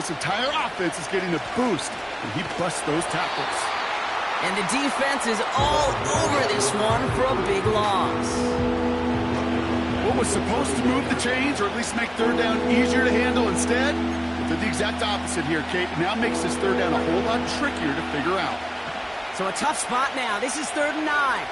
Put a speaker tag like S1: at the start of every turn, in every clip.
S1: This entire offense is getting a boost, and he busts those tackles.
S2: And the defense is all over this one for a big loss.
S1: What was supposed to move the chains, or at least make third down easier to handle instead, did the exact opposite here, Kate. Now makes this third down a whole lot trickier to figure out.
S2: So a tough spot now. This is 3rd and 9.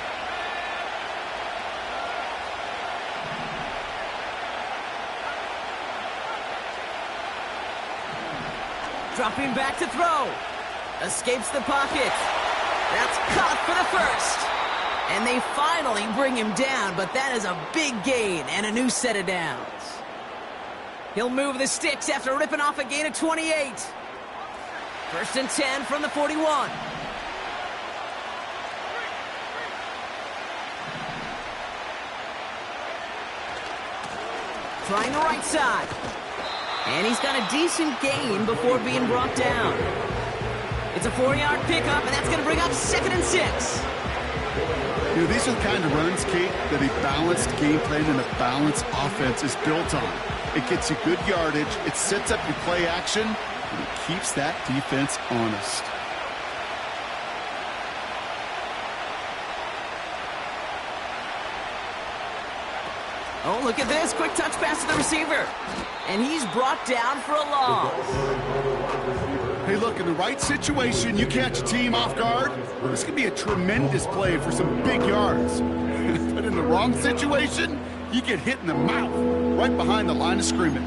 S2: Dropping back to throw. Escapes the pocket. That's caught for the first. And they finally bring him down, but that is a big gain and a new set of downs. He'll move the sticks after ripping off a gain of 28. 1st and 10 from the 41. Trying the right side. And he's got a decent gain before being brought down. It's a 4-yard pickup, and that's going to bring up 2nd and 6.
S1: You know, these are the kind of runs, Kate, that a balanced game plan and a balanced offense is built on. It gets you good yardage, it sets up your play action, and it keeps that defense honest.
S2: Oh, look at this. Quick touch pass to the receiver. And he's brought down for a loss.
S1: Hey, look, in the right situation, you catch a team off guard, this could be a tremendous play for some big yards. But in the wrong situation, you get hit in the mouth right behind the line of scrimmage.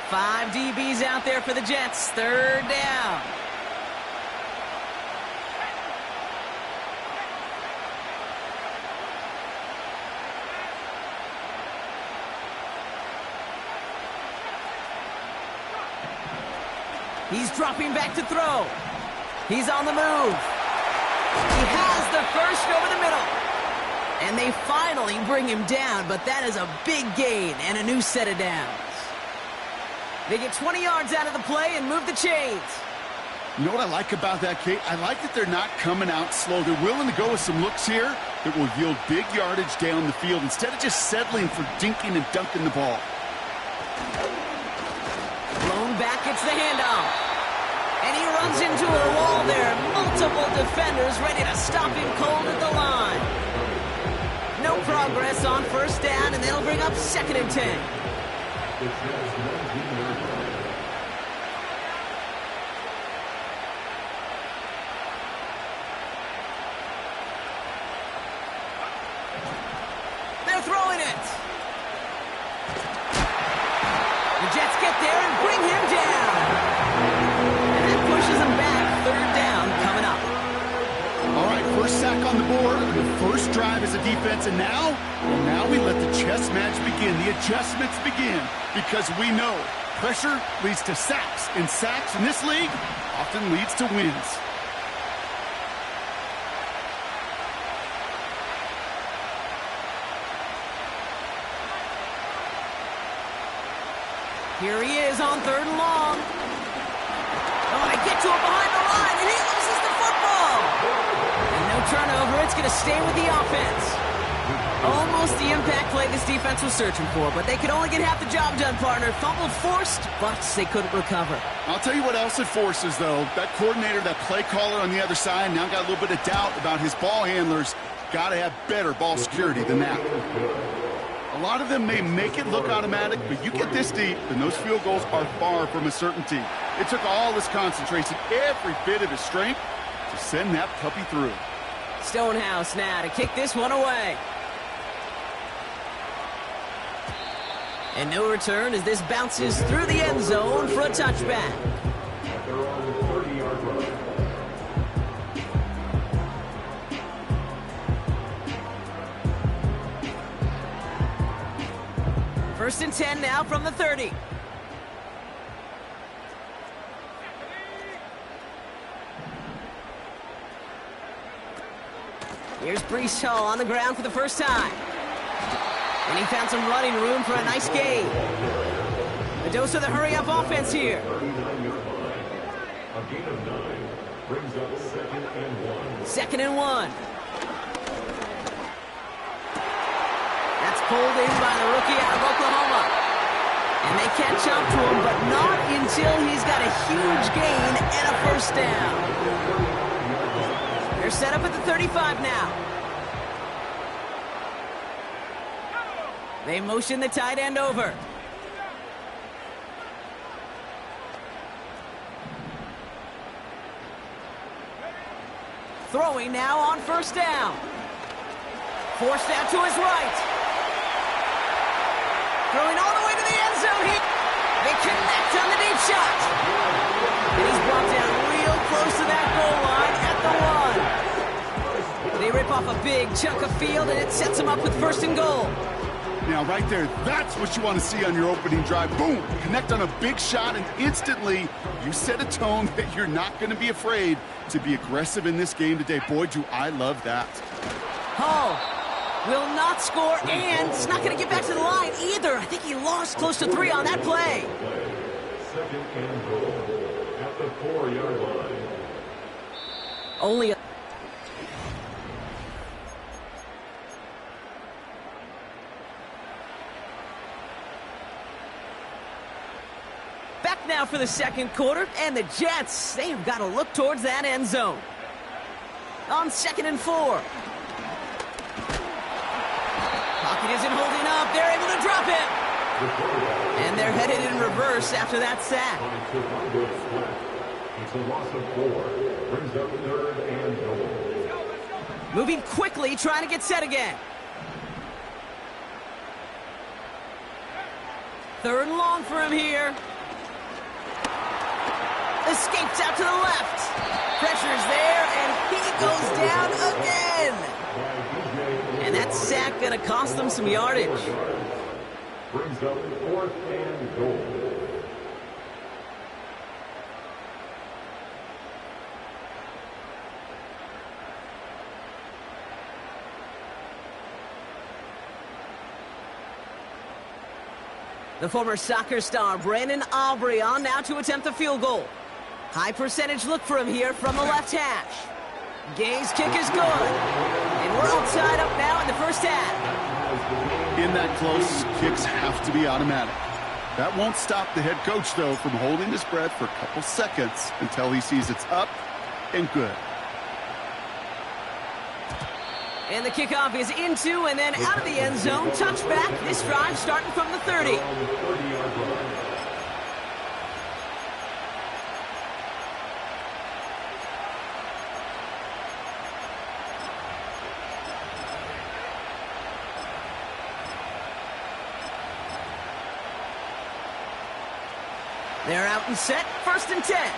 S2: Five DBs out there for the Jets. 3rd down. He's dropping back to throw. He's on the move. He has the first over the middle. And they finally bring him down, but that is a big gain and a new set of downs. They get 20 yards out of the play and move the chains.
S1: You know what I like about that, Kate? I like that they're not coming out slow. They're willing to go with some looks here that will yield big yardage down the field instead of just settling for dinking and dunking the ball.
S2: Blown back, it's the handoff. And he runs into a wall there. Multiple defenders ready to stop him cold at the line. No progress on 1st down, and they'll bring up 2nd and 10. They're throwing it. The Jets get there and bring him down. And that pushes him back. 3rd down coming up.
S1: All right, first sack on the board, the first drive as a defense, and now we let the chess match begin. The adjustments begin, because we know pressure leads to sacks, and sacks in this league often leads to wins.
S2: Here he is on 3rd and long. Oh, they get to him behind the line, and he loses the football. And no turnover. It's going to stay with the offense. Almost the impact play this defense was searching for, but they could only get half the job done, partner. Fumble forced, but they couldn't recover.
S1: I'll tell you what else it forces, though. That coordinator, that play caller on the other side, now got a little bit of doubt about his ball handlers. Got to have better ball security than that. A lot of them may make it look automatic, but you get this deep, and those field goals are far from a certainty. It took all his concentration, every bit of his strength, to send that puppy through.
S2: Stonehouse now to kick this one away. And no return as this bounces through the end zone for a touchback.
S3: They're on the 30-yard line.
S2: First and 10 now from the 30. Here's Breece Hall on the ground for the first time. And he found some running room for a nice gain. A dose of the hurry-up offense here.
S3: gain of 9. Brings up 2nd and 1.
S2: 2nd and 1. That's pulled in by the rookie out of Oklahoma. And they catch up to him, but not until he's got a huge gain and a first down. They're set up at the 35 now. They motion the tight end over. Throwing now on first down. Forced out to his right. Throwing all the way to the end zone. They connect on the deep shot. And he's brought down real close to that goal line at the 1. They rip off a big chunk of field, and it sets them up with 1st and goal.
S1: Now, right there, that's what you want to see on your opening drive. Boom! Connect on a big shot, and instantly you set a tone that you're not going to be afraid to be aggressive in this game today. Boy, do I love that.
S2: Hall will not score, and it's not going to get back to the line either. I think he lost close to 3 on that play.
S3: 2nd and goal at the 4-yard line.
S2: Only a back now for the 2nd quarter, and the Jets, they've got to look towards that end zone. On 2nd and 4. Pocket isn't holding up. They're able to drop it. And they're headed in reverse after that sack.
S3: It's a loss of 4. Brings up 3rd and goal.
S2: Moving quickly, trying to get set again. 3rd and long for him here. Escapes out to the left. Pressure's there, and he goes down again. And that sack going to cost them some yardage.
S3: Brings up 4th and goal.
S2: The former soccer star Brandon Aubrey on now to attempt the field goal. High percentage look for him here from the left hash. Gay's kick is good. And we're all tied up now in the first half.
S1: In that close, kicks have to be automatic. That won't stop the head coach, though, from holding his breath for a couple seconds until he sees it's up and good.
S2: And the kickoff is into and then out of the end zone. Touchback. This drive starting from the 30. They're out and set. 1st and 10.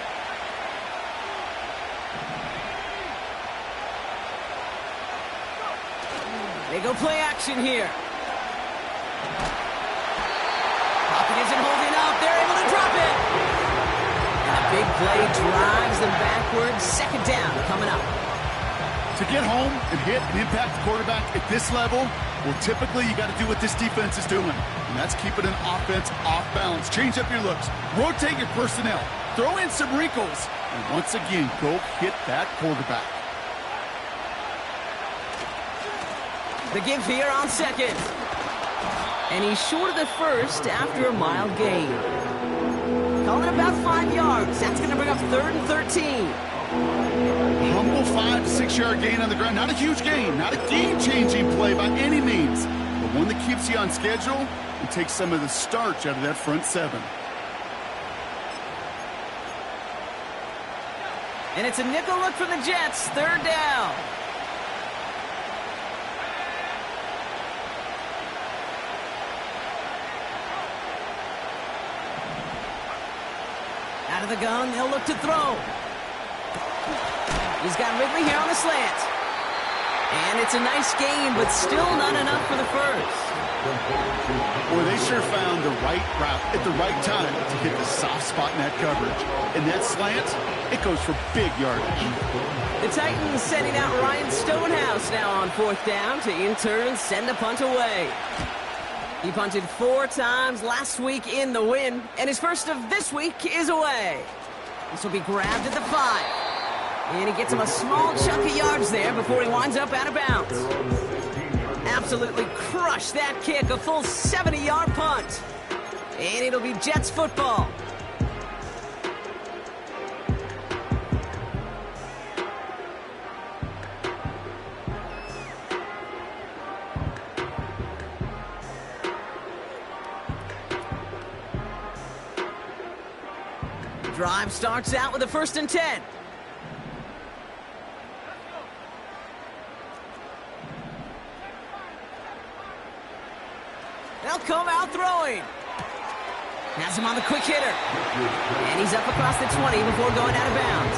S2: They go play action here. Pocket isn't holding up. They're able to drop it. And a big play drives them backwards. 2nd down coming up.
S1: To get home and hit and impact the quarterback at this level, well, typically you got to do what this defense is doing. And that's keeping an offense off balance. Change up your looks. Rotate your personnel. Throw in some wrinkles. And once again, go hit that quarterback.
S2: The give here on 2nd. And he's short of the first after a mild gain. Calling about 5 yards. That's going to bring up 3rd and 13.
S1: Humble 5 to 6 yard gain on the ground. Not a huge gain. Not a game-changing play by any means. But one that keeps you on schedule and takes some of the starch out of that front 7.
S2: And it's a nickel look for the Jets. 3rd down. Out of the gun, they'll look to throw. He's got Ridley here on the slant. And it's a nice gain, but still not enough for the first.
S1: Boy, they sure found the right route at the right time to hit the soft spot in that coverage. And that slant, it goes for big yardage.
S2: The Titans sending out Ryan Stonehouse now on 4th down to in turn send the punt away. He punted 4 times last week in the win, and his first of this week is away. This will be grabbed at the 5. And he gets him a small chunk of yards there before he winds up out of bounds. Absolutely crushed that kick, a full 70-yard punt. And it'll be Jets football. Drive starts out with a 1st and 10. They'll come out throwing. Has him on the quick hitter. And he's up across the 20 before going out of bounds.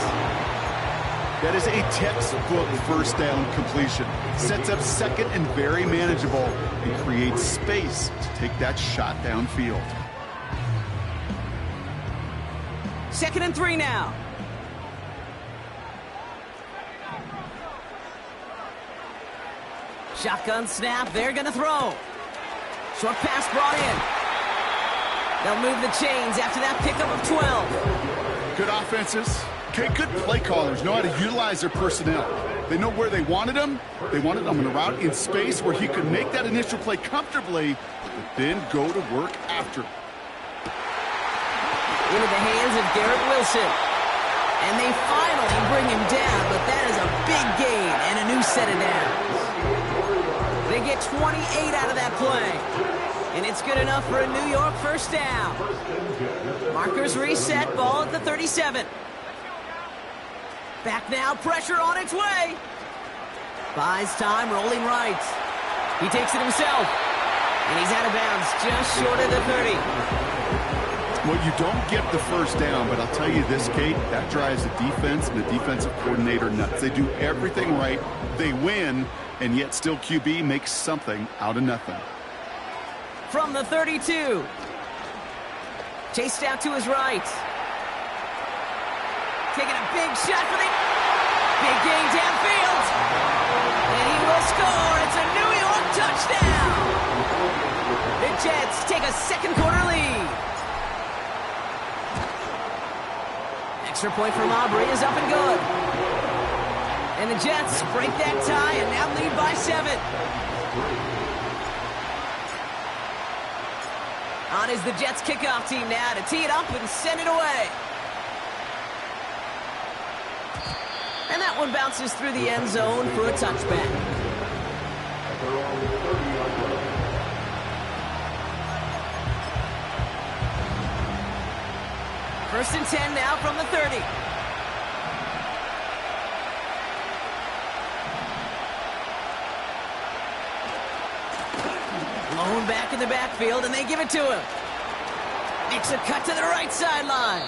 S1: That is a textbook 1st down completion. Sets up 2nd and very manageable and creates space to take that shot downfield.
S2: 2nd and 3 now. Shotgun snap. They're going to throw. Short pass brought in. They'll move the chains after that pickup of 12.
S1: Good offenses. Okay, good play callers know how to utilize their personnel. They know where they wanted him. They wanted him in a route in space where he could make that initial play comfortably, but then go to work after.
S2: Into the hands of Garrett Wilson. And they finally bring him down, but that is a big gain and a new set of downs. They get 28 out of that play. And it's good enough for a New York 1st down. Markers reset, ball at the 37. Back now, pressure on its way. Buys time, rolling right. He takes it himself. And he's out of bounds, just short of the 30.
S1: Well, you don't get the 1st down, but I'll tell you this, Kate, that drives the defense and the defensive coordinator nuts. They do everything right. They win, and yet still QB makes something out of nothing.
S2: From the 32. Chased out to his right. Taking a big shot for the big gain downfield. And he will score. It's a New York touchdown. The Jets take a 2nd quarter lead. Extra point from Aubrey is up and good. And the Jets break that tie and now lead by 7. On is the Jets kickoff team now to tee it up and send it away. And that one bounces through the end zone for a touchback. First and 10 now from the 30. Blown back in the backfield, and they give it to him. Makes a cut to the right sideline.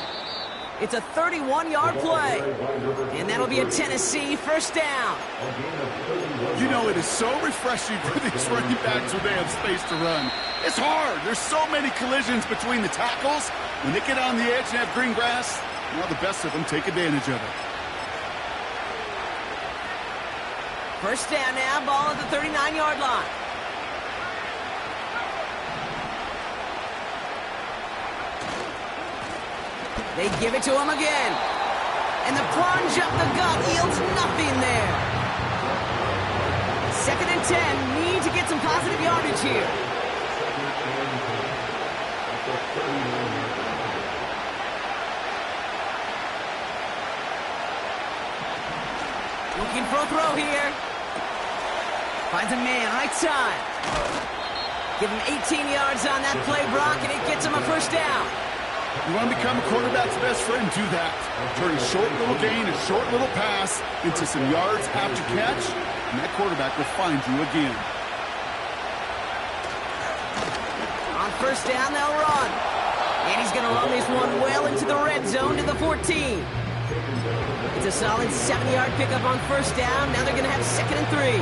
S2: It's a 31-yard play, and that'll be a Tennessee 1st down.
S1: You know, it is so refreshing for these running backs when they have space to run. It's hard. There's so many collisions between the tackles. When they get on the edge and have green grass, well, the best of them take advantage of it.
S2: 1st down now, ball at the 39-yard line. They give it to him again. And the plunge up the gut yields nothing there. 2nd and 10. Need to get some positive yardage here. Looking for a throw here. Finds a man, right side. Give him 18 yards on that play, Brock, and it gets him a 1st down.
S1: You want to become a quarterback's best friend, do that. Turn a short little gain, a short little pass into some yards after catch, and that quarterback will find you again.
S2: On 1st down, they'll run. And he's going to run this one well into the red zone to the 14. It's a solid 7-yard pickup on 1st down. Now they're going to have 2nd and 3.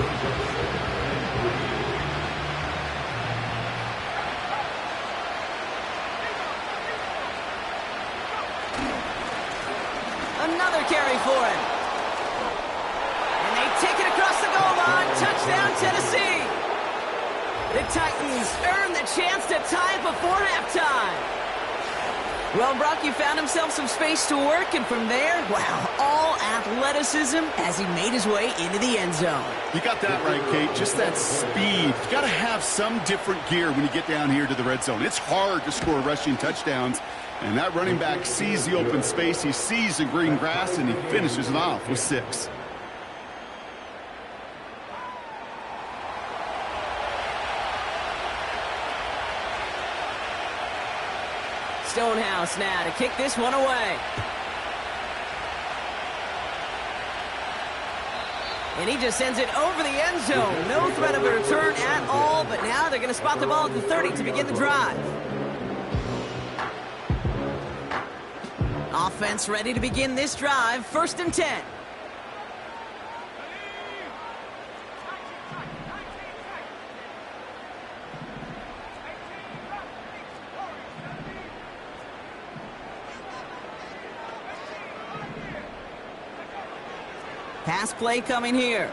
S2: Another carry for him. And they take it across the goal line. Touchdown, Tennessee. The Titans earn the chance to tie it before halftime. Well, Brock, you found himself some space to work, and from there, wow, all athleticism as he made his way into the end zone.
S1: You got that right, Kate. Just that speed. You got to have some different gear when you get down here to the red zone. It's hard to score rushing touchdowns, and that running back sees the open space, he sees the green grass, and he finishes it off with 6.
S2: Stonehouse now to kick this one away. And he just sends it over the end zone. No threat of a return at all, but now they're going to spot the ball at the 30 to begin the drive. Offense ready to begin this drive. 1st and 10. Pass play coming here.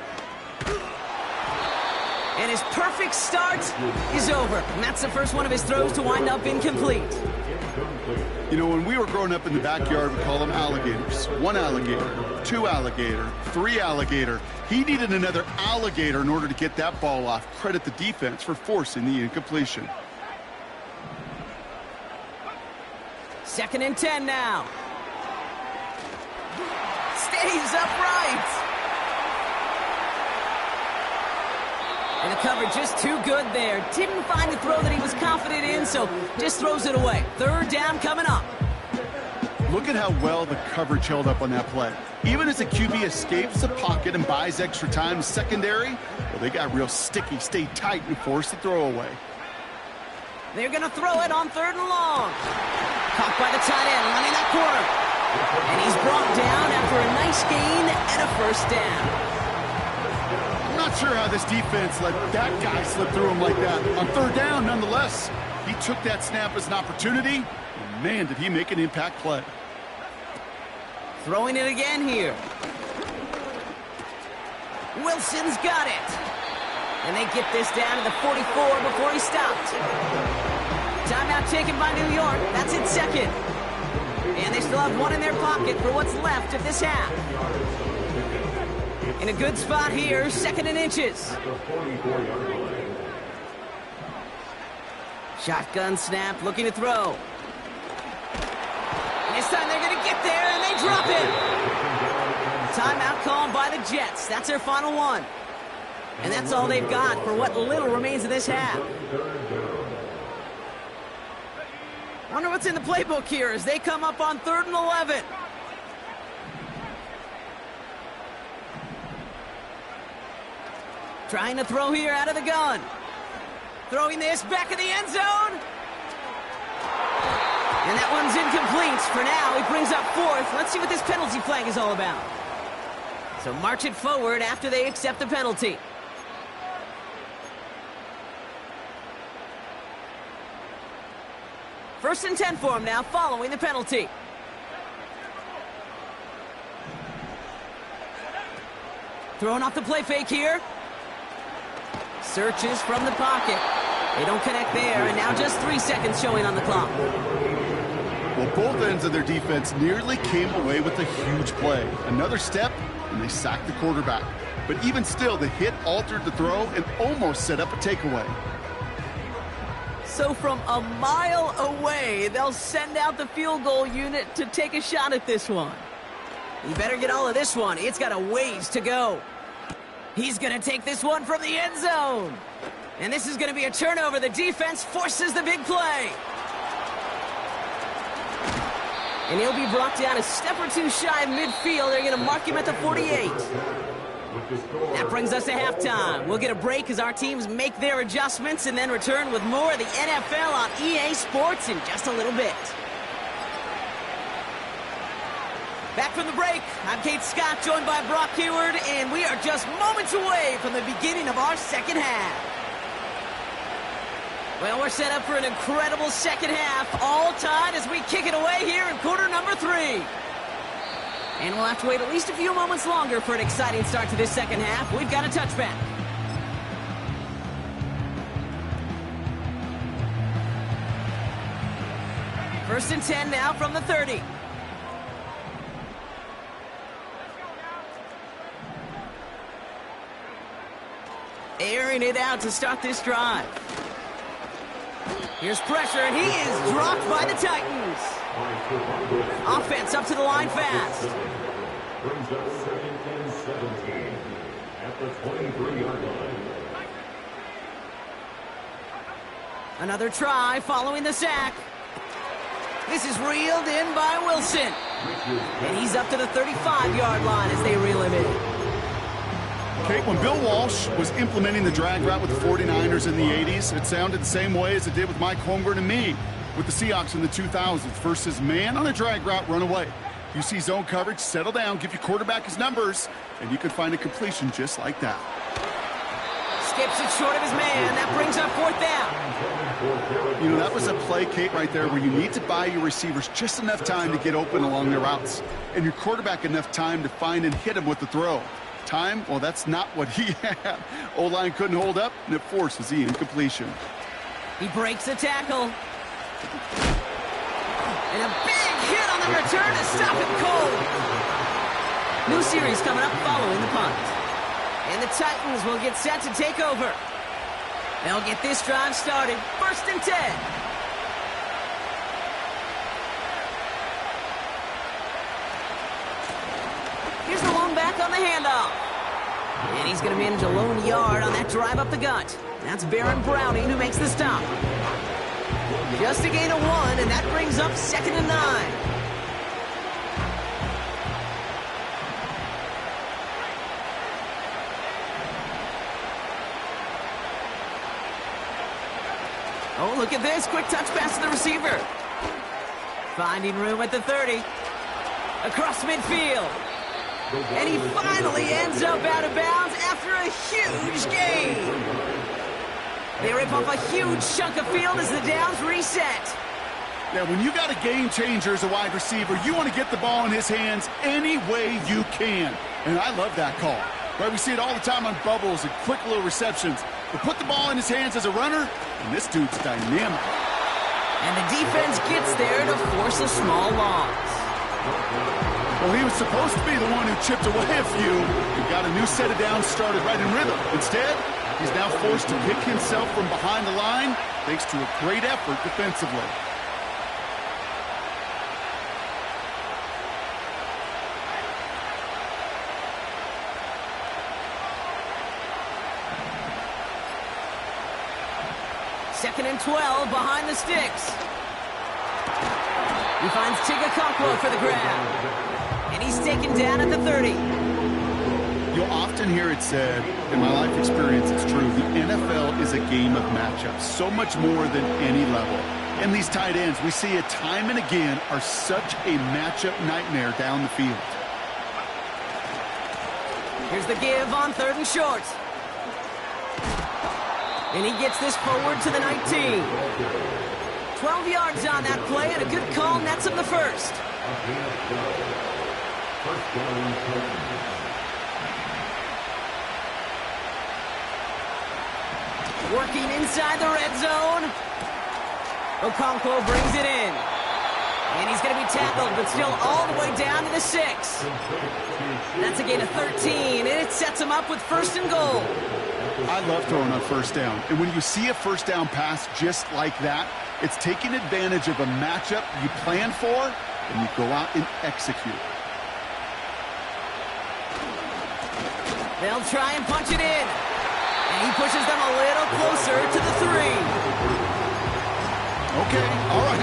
S2: And his perfect start is over. And that's the first one of his throws to wind up incomplete.
S1: You know, when we were growing up in the backyard, we call them alligators. 1 alligator, 2 alligator, 3 alligator. He needed another alligator in order to get that ball off. Credit the defense for forcing the incompletion.
S2: 2nd and 10 now. Stays upright. And the cover just too good there. Didn't find the throw that he was confident in, so just throws it away. 3rd down coming up.
S1: Look at how well the coverage held up on that play. Even as the QB escapes the pocket and buys extra time, secondary, well, they got real sticky, stayed tight, and forced the throw away.
S2: They're going to throw it on 3rd and long. Caught by the tight end, running that corner. And he's brought down after a nice gain and a 1st down.
S1: I'm not sure how this defense let that guy slip through him like that. On 3rd down, nonetheless, he took that snap as an opportunity. And man, did he make an impact play.
S2: Throwing it again here. Wilson's got it. And they get this down to the 44 before he stopped. Timeout taken by New York. That's its 2nd. And they still have 1 in their pocket for what's left of this half. In a good spot here, 2nd and inches. Shotgun snap, looking to throw. And this time they're going to get there, and they drop it. Timeout called by the Jets. That's their final one. And that's all they've got for what little remains of this half. Wonder what's in the playbook here as they come up on 3rd and 11. Trying to throw here out of the gun. Throwing this back in the end zone. And that one's incomplete. For now, he brings up 4th. Let's see what this penalty flag is all about. So march it forward after they accept the penalty. First and 10 for him now, following the penalty. Throwing off the play fake here. Searches from the pocket. They don't connect there, and now just 3 seconds showing on the clock.
S1: Well, both ends of their defense nearly came away with a huge play. Another step, and they sacked the quarterback. But even still, the hit altered the throw and almost set up a takeaway.
S2: So from a mile away, they'll send out the field goal unit to take a shot at this one. You better get all of this one. It's got a ways to go. He's going to take this one from the end zone. And this is going to be a turnover. The defense forces the big play. And he'll be brought down a step or 2 shy of midfield. They're going to mark him at the 48. That brings us to halftime. We'll get a break as our teams make their adjustments and then return with more of the NFL on EA Sports in just a little bit. Back from the break, I'm Kate Scott, joined by Brock Huard, and we are just moments away from the beginning of our second half. Well, we're set up for an incredible second half, all tied as we kick it away here in quarter number 3. And we'll have to wait at least a few moments longer for an exciting start to this second half. We've got a touchback. First and 10 now from the 30. Airing it out to start this drive. Here's pressure, and he is dropped by the Titans. Offense up to the line fast.
S3: Brings up 2nd and 17 at the 23-yard line.
S2: Another try following the sack. This is reeled in by Wilson. And he's up to the 35-yard line as they reel him in.
S1: Okay, when Bill Walsh was implementing the drag route with the 49ers in the 80s, it sounded the same way as it did with Mike Holmgren and me with the Seahawks in the 2000s. Versus man on a drag route, run away. You see zone coverage, settle down, give your quarterback his numbers, and you can find a completion just like that.
S2: Skips it short of his man. That brings up 4th down.
S1: You know, that was a play, Kate, right there where you need to buy your receivers just enough time to get open along their routes, and your quarterback enough time to find and hit him with the throw. Time? Well, that's not what he had. O-line couldn't hold up, and it forces the incompletion.
S2: He breaks the tackle. And a big hit on the return to stop it cold. New series coming up following the punt. And the Titans will get set to take over. They'll get this drive started. 1st and 10. Here's the long back on the handoff. And he's going to manage a lone yard on that drive up the gut. That's Baron Browning who makes the stop. Just a gain of 1, and that brings up 2nd and 9. Oh, look at this. Quick touch pass to the receiver. Finding room at the 30. Across midfield. And he finally ends up out of bounds after a huge gain. They rip off a huge chunk of field as the downs reset.
S1: Now, when you got a game changer as a wide receiver, you want to get the ball in his hands any way you can. And I love that call. Right, we see it all the time on bubbles and quick little receptions. But put the ball in his hands as a runner, and this dude's dynamic.
S2: And the defense gets there to force a small loss.
S1: Well, he was supposed to be the one who chipped away a few and got a new set of downs started right in rhythm. Instead, he's now forced to pick himself from behind the line thanks to a great effort defensively.
S2: Second and 12 behind the sticks. He finds Tigakakwa for the grab. And he's taken down at the 30.
S1: You'll often hear it said, in my life experience, it's true, the NFL is a game of matchups, so much more than any level. And these tight ends, we see it time and again, are such a matchup nightmare down the field.
S2: Here's the give on 3rd and short. And he gets this forward to the 19. 12 yards on that play, and a good call nets him the first. Working inside the red zone. Okonkwo brings it in. And he's going to be tackled, but still all the way down to the 6. That's a gain of 13, and it sets him up with 1st and goal.
S1: I love throwing on 1st down. And when you see a 1st down pass just like that, it's taking advantage of a matchup you plan for, and you go out and execute.
S2: They'll try and punch it in. And he pushes them a little closer to the 3.
S1: Okay, all right.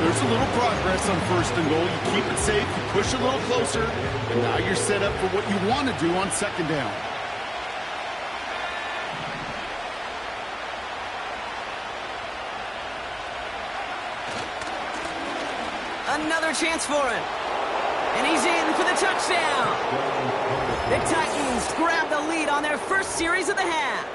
S1: There's a little progress on 1st and goal. You keep it safe, you push a little closer, and now you're set up for what you want to do on 2nd down.
S2: Another chance for him. And he's in for the touchdown. The Titans grab the lead on their first series of the half.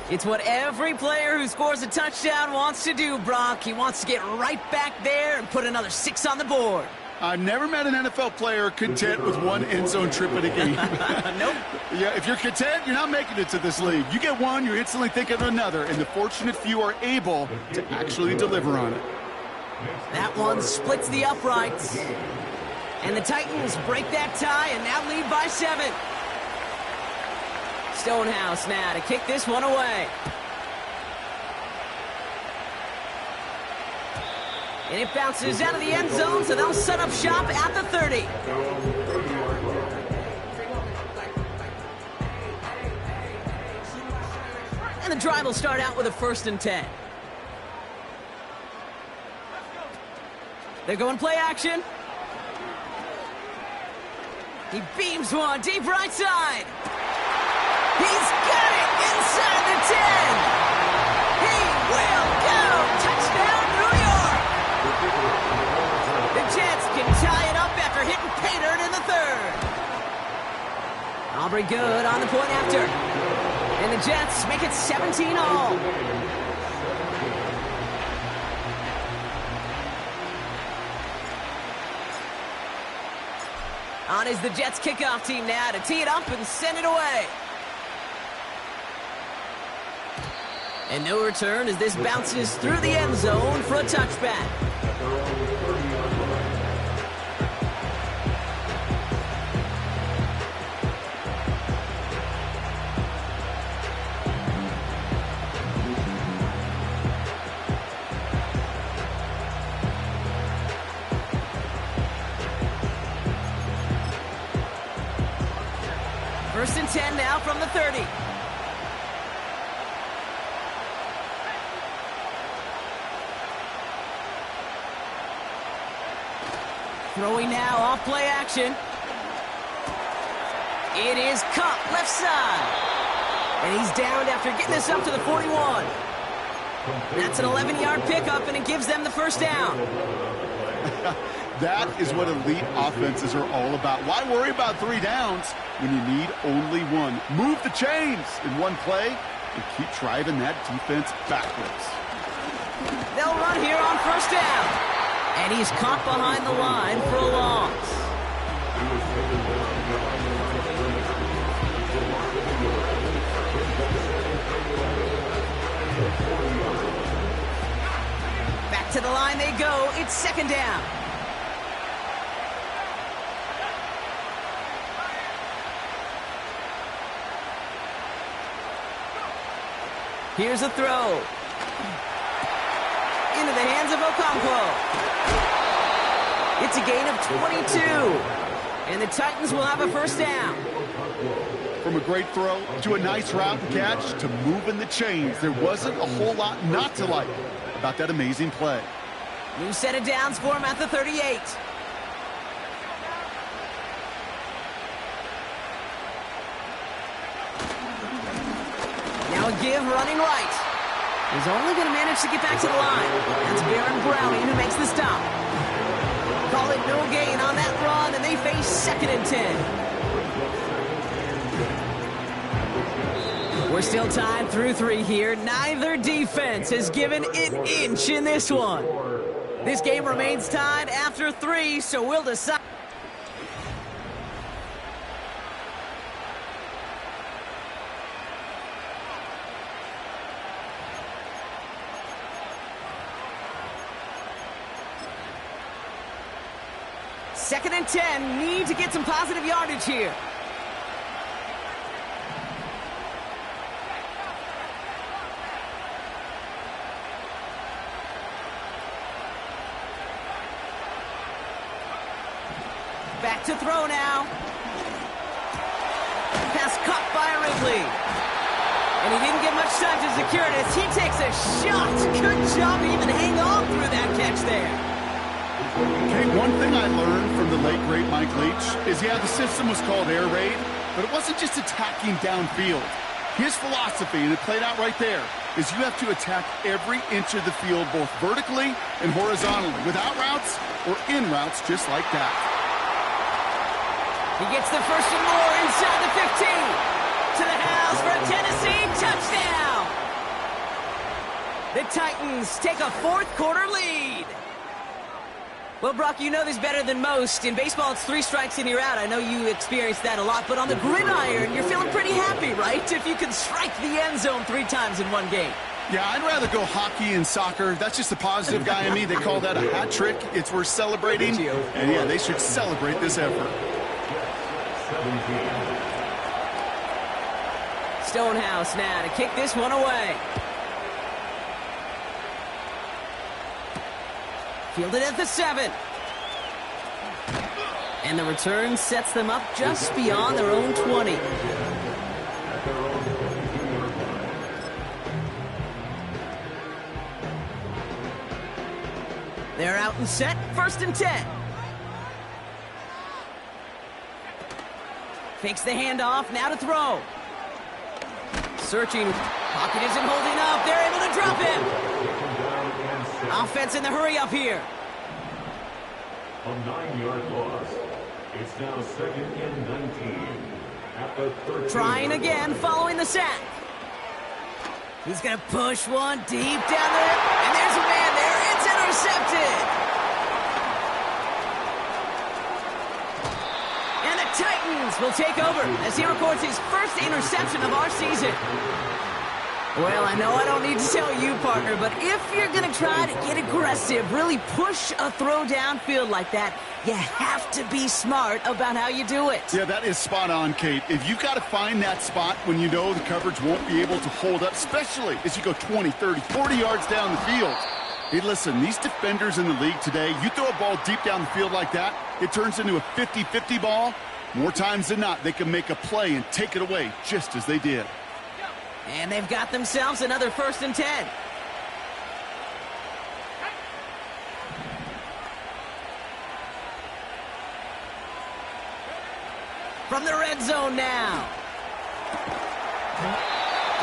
S2: It's what every player who scores a touchdown wants to do, Brock. He wants to get right back there and put another 6 on the board.
S1: I've never met an NFL player content with one end zone trip in a game.
S2: Nope.
S1: Yeah, if you're content, you're not making it to this league. You get one, you're instantly thinking of another, and the fortunate few are able to actually deliver on it.
S2: That one splits the uprights. And the Titans break that tie and now lead by 7. Stonehouse now to kick this one away. And it bounces out of the end zone, so they'll set up shop at the 30. And the drive will start out with a 1st and 10. They're going play action. He beams one deep right side. He's got it inside the 10. He will go. Touchdown, New York. The Jets can tie it up after hitting pay dirt in the 3rd. Aubrey good on the point after. And the Jets make it 17 all. On is the Jets kickoff team now to tee it up and send it away. And no return as this bounces through the end zone for a touchback. First and 10 now from the 30. Throwing now off play action. It is Kupp left side. And he's downed after getting this up to the 41. That's an 11-yard pickup, and it gives them the first down.
S1: That is what elite offenses are all about. Why worry about 3 downs when you need only 1? Move the chains in one play and keep driving that defense backwards.
S2: They'll run here on first down. And he's caught behind the line for a loss. Back to the line they go. It's 2nd down. Here's a throw. Into the hands of Okonkwo. It's a gain of 22. And the Titans will have a first down.
S1: From a great throw to a nice route and catch to moving the chains, there wasn't a whole lot not to like about that amazing play.
S2: New set of downs for him at the 38. Now a give running right. He's only going to manage to get back to the line. That's Baron Browning who makes the stop. Call it no gain on that run, and they face 2nd and 10. We're still tied through 3 here. Neither defense has given an inch in this one. This game remains tied after 3, so we'll decide. Second and 10, need to get some positive yardage here. Back to throw now. Pass caught by Ridley. And he didn't get much time to secure it as he takes a shot. Good job even hang on through that catch there.
S1: Okay, one thing I learned from the late, great Mike Leach is, the system was called air raid, but it wasn't just attacking downfield. His philosophy, and it played out right there, is you have to attack every inch of the field, both vertically and horizontally, without routes or in routes just like that.
S2: He gets the first and more inside the 15. To the house for a Tennessee touchdown. The Titans take a 4th quarter lead. Well, Brock, you know this better than most. In baseball, it's 3 strikes and you're out. I know you experienced that a lot, but on the gridiron, you're feeling pretty happy, right? If you can strike the end zone 3 times in one game.
S1: Yeah, I'd rather go hockey and soccer. That's just the positive guy in me. They call that a hat trick. It's worth celebrating. And yeah, they should celebrate this effort.
S3: 17.
S2: Stonehouse now to kick this one away. Fielded at the 7. And the return sets them up just beyond their own 20. They're out and set, 1st and 10. Fakes the handoff, now to throw. Searching, pocket isn't holding up, they're able to drop him. Offense in the hurry up here.
S3: A 9-yard loss. It's now 2nd and 19. At the 13.
S2: Trying again, following the sack. He's going to push one deep down there, and there's a man there. It's intercepted. And the Titans will take over as he records his first interception of our season. Well, I know I don't need to tell you, partner, but if you're going to try to get aggressive, really push a throw downfield like that, you have to be smart about how you do it.
S1: Yeah, that is spot on, Kate. If you've got to find that spot when you know the coverage won't be able to hold up, especially as you go 20, 30, 40 yards down the field. Hey, listen, these defenders in the league today, you throw a ball deep down the field like that, it turns into a 50-50 ball. More times than not, they can make a play and take it away just as they did.
S2: And they've got themselves another 1st and 10. From the red zone now.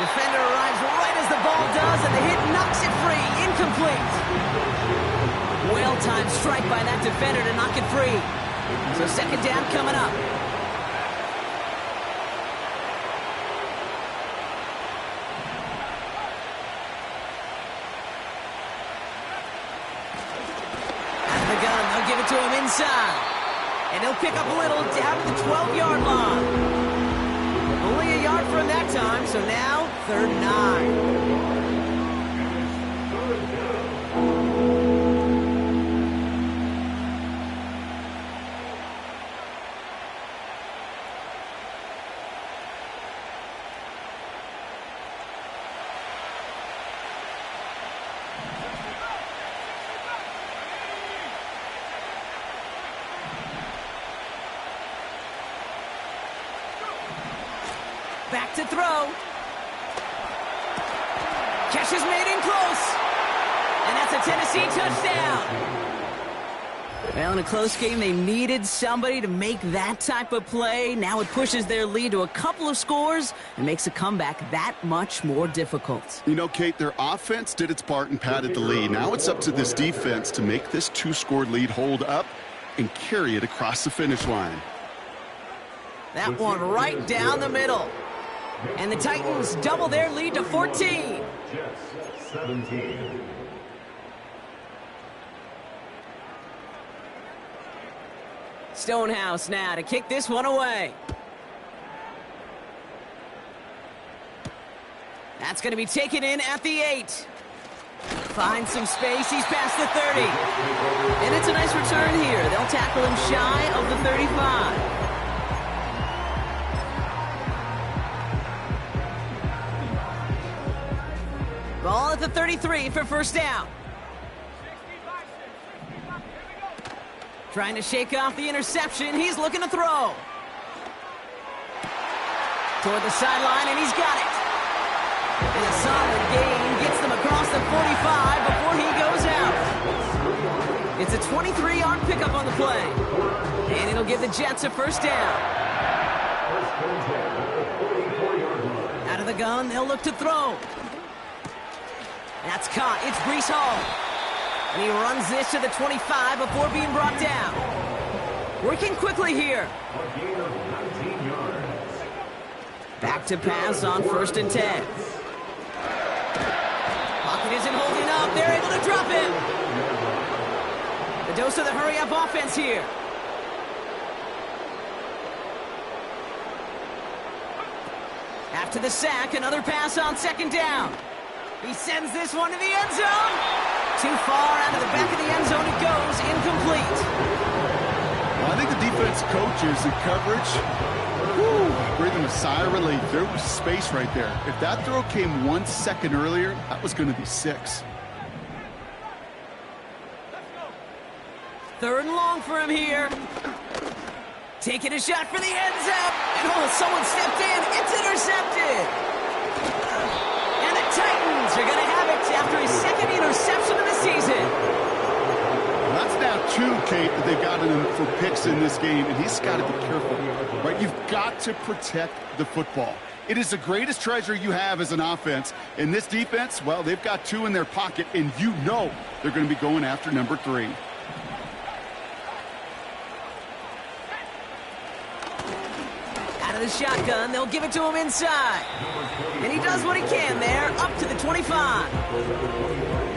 S2: Defender arrives right as the ball does, and the hit knocks it free. Incomplete. Well-timed strike by that defender to knock it free. So 2nd down coming up. Give it to him inside. And he'll pick up a little down to the 12-yard line. Only a yard from that time, so now 3rd and 9. Back to throw. Catch is made in close. And that's a Tennessee touchdown. Well, in a close game, they needed somebody to make that type of play. Now it pushes their lead to a couple of scores and makes a comeback that much more difficult.
S1: You know, Kate, their offense did its part and padded the lead. Now it's up to this defense to make this 2-score lead hold up and carry it across the finish line.
S2: That one right down the middle. And the Titans double their lead to 14.
S3: Jets 17.
S2: Stonehouse now to kick this one away. That's going to be taken in at the 8. Finds some space. He's past the 30. And it's a nice return here. They'll tackle him shy of the 35. Ball at the 33 for 1st down. Trying to shake off the interception. He's looking to throw. Toward the sideline, and he's got it. And a solid gain gets them across the 45 before he goes out. It's a 23-yard pickup on the play. And it'll give the Jets a 1st down. Out of the gun, they'll look to throw. That's caught. It's Breece Hall. And he runs this to the 25 before being brought down. Working quickly here.
S3: A gain of 19 yards.
S2: Back to pass on 1st and 10. Pocket isn't holding up. They're able to drop him. The dose of the hurry-up offense here. After the sack, another pass on 2nd down. He sends this one to the end zone. Too far out of the back of the end zone it goes, incomplete.
S1: Well, I think the defense coaches in coverage, breathing a sigh of relief. There was space right there. If that throw came 1 second earlier, that was going to be 6.
S2: Third and long for him here. Taking a shot for the end zone. And someone stepped in. It's intercepted. And the Titans are going to have it after his second interception of the season.
S1: Well, that's now 2, Kate, that they've gotten him for picks in this game, and he's got to be careful. Right? You've got to protect the football. It is the greatest treasure you have as an offense. And this defense, well, they've got 2 in their pocket, and you know they're going to be going after number 3.
S2: The shotgun, they'll give it to him inside. And he does what he can there, up to the 25.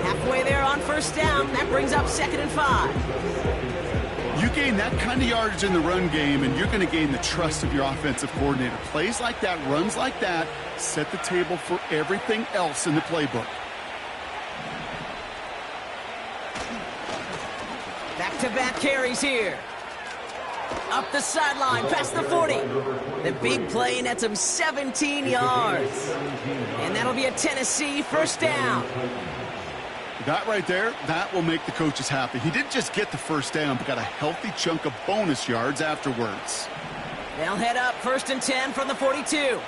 S2: Halfway there on first down, that brings up 2nd and 5.
S1: You gain that kind of yardage in the run game, and you're going to gain the trust of your offensive coordinator. Plays like that, runs like that, set the table for everything else in the playbook.
S2: Back-to-back carries here. Up the sideline, past the 40. The big play nets him 17 yards. And that'll be a Tennessee first down.
S1: That right there, that will make the coaches happy. He didn't just get the first down, but got a healthy chunk of bonus yards afterwards.
S2: They'll head up 1st and 10 from the 42.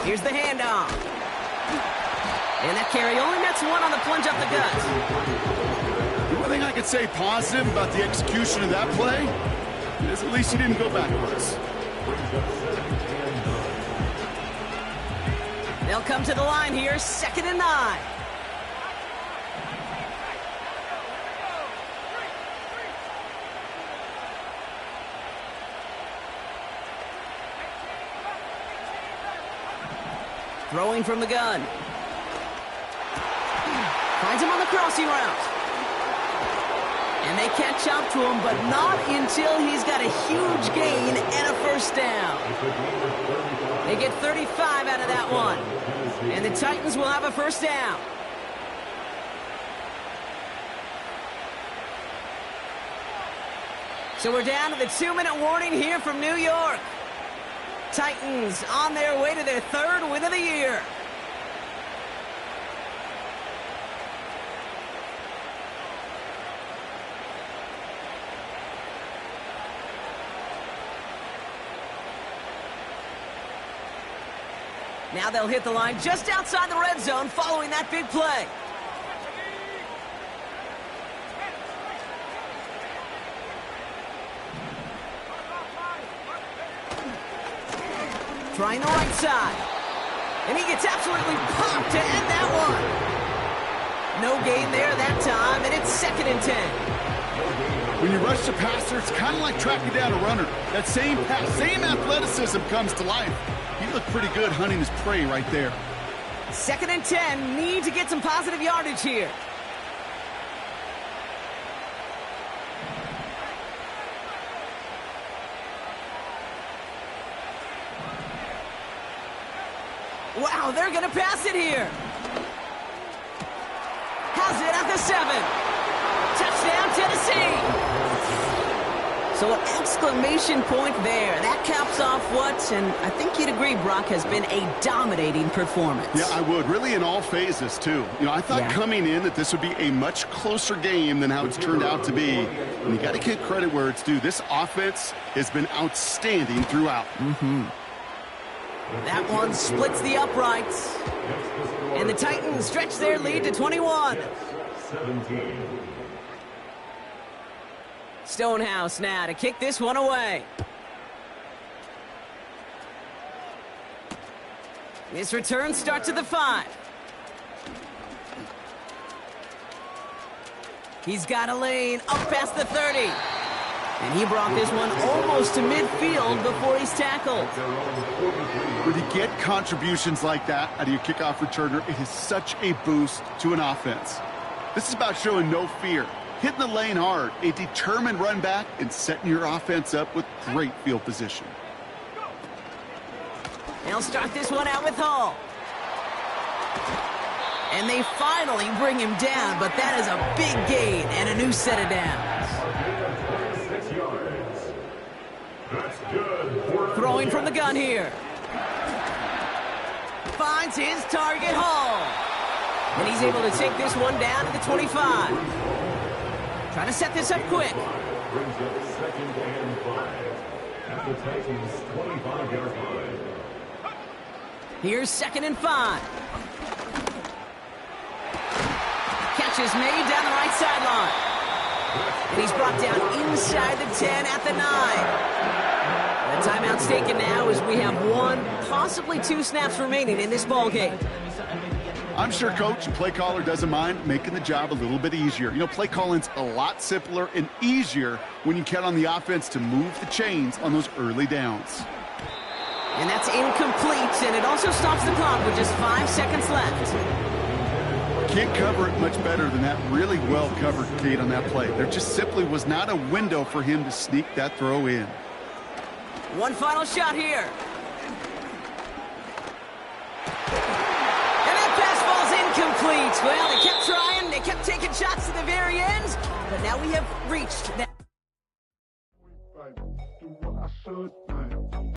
S2: Here's the handoff. And that carry only nets 1 on the plunge up the gut.
S1: The one thing I could say positive about the execution of that play is at least he didn't go backwards.
S2: They'll come to the line here, 2nd and 9. Throwing from the gun. Finds him on the crossing route. And they catch up to him, but not until he's got a huge gain and a first down. They get 35 out of that one. And the Titans will have a first down. So we're down to the 2-minute warning here from New York. Titans on their way to their 3rd win of the year. Now they'll hit the line just outside the red zone following that big play. Trying the right side. And he gets absolutely popped to end that one. No gain there that time, and it's 2nd and 10.
S1: When you rush the passer, it's kind of like tracking down a runner. That same pass, same athleticism comes to life. He looked pretty good hunting his prey right there.
S2: 2nd and 10, need to get some positive yardage here. Wow, they're going to pass it here. Has it at the 7. Touchdown, Tennessee. So an exclamation point there. That caps off what, and I think you'd agree, Brock, has been a dominating performance.
S1: Yeah, I would. Really in all phases, too. You know, I thought coming in that this would be a much closer game than how it's turned out to be. And you got to give credit where it's due. This offense has been outstanding throughout.
S2: That one splits the uprights. And the Titans stretch their lead to 21.
S3: 17.
S2: Stonehouse now to kick this one away. This return starts at the 5. He's got a lane up past the 30. And he brought this one almost to midfield before he's tackled.
S1: When you get contributions like that out of your kickoff returner, it is such a boost to an offense. This is about showing no fear. Hitting the lane hard, a determined run back, and setting your offense up with great field position.
S2: They'll start this one out with Hall. And they finally bring him down, but that is a big gain and a new set of downs.
S3: 6 yards. That's good.
S2: Throwing from the gun here. Finds his target, Hall. And he's able to take this one down to the 25. Trying to set this up quick.
S3: Brings up 2nd and 5 at the Titans' 25-yard line.
S2: Here's 2nd and 5. Catch is made down the right sideline. And he's brought down inside the 10 at the 9. The timeout's taken now as we have 1, possibly 2 snaps remaining in this ball game.
S1: I'm sure coach and play caller doesn't mind making the job a little bit easier. You know, play calling's a lot simpler and easier when you count on the offense to move the chains on those early downs.
S2: And that's incomplete, and it also stops the clock with just 5 seconds left.
S1: Can't cover it much better than that really well-covered gate on that play. There just simply was not a window for him to sneak that throw in.
S2: One final shot here. And that pass falls incomplete. Well, they kept trying, they kept taking shots to the very end, but now we have reached that.